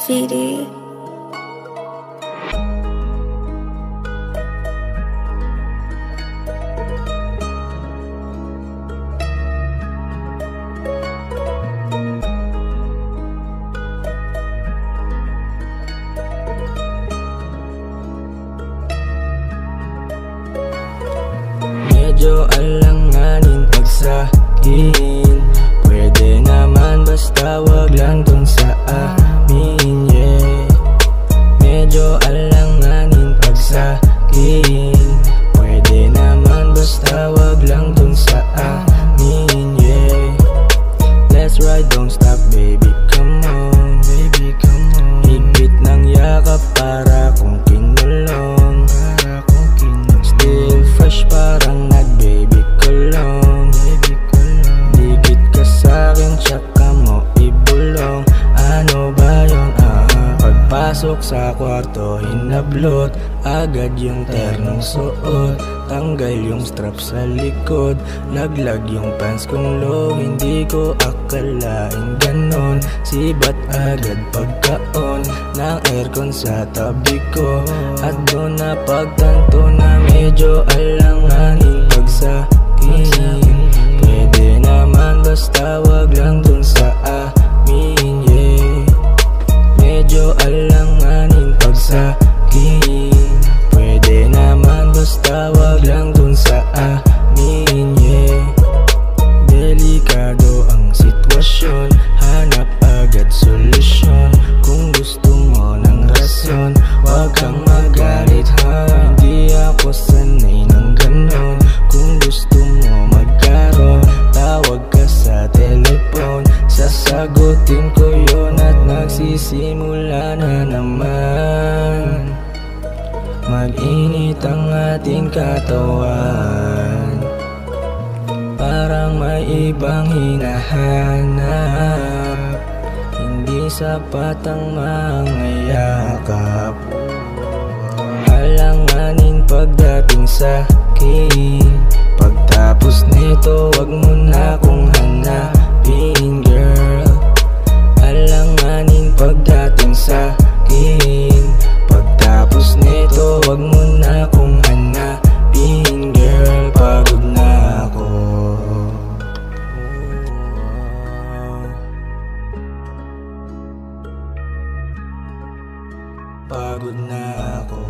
VD. Medyo alanganin pag sa'kin, pwede naman basta wag lang dun sa amin, yeah. Medyo alanganin pag sa'kin, pwede naman basta wag lang dun sa amin, yeah. Let's ride, don't stop, baby, come on, baby, come on. Higpit ng yakap para kong kinulong, still fresh parang nag-baby kulong. Dikit ka sa'kin tsaka mo ibulong. Ano ba yun? Pagpasok sa kwarto, hinablot agad yung ternong suot. Tanggal yung strap sa likod, laglag yung pants kong low. Hindi ko akalain ganon, sibat agad pagkaon ng aircon sa tabi ko. At doon na pagtanto na medyo alanganin pag sa'kin, pwede naman basta wag lang dun sa amin, yeah. Medyo alanganin pag sa'kin, pwede naman basta wag lang dun sa amin, yeah. Delikado ang sitwasyon, hanap agad solusyon. Kung gusto mo ng rason, wag kang magalit ha. Hindi ako sanay ng ganon. Kung gusto mo magkaroon, tawag ka sa telepon, sasagutin ko yun at nagsisimula na naman. Mag-init ang ating katawan, parang may ibang hinahanap. Hindi sapat ang mga yakap, alanganin pagdating sa'kin. Pagtapos nito, wag mo na akong hanapin, girl. Alanganin pagdating sa'kin. Pagtapos nito, wag mo na akong hanapin, girl. Pagod na ako. Pagod na ako.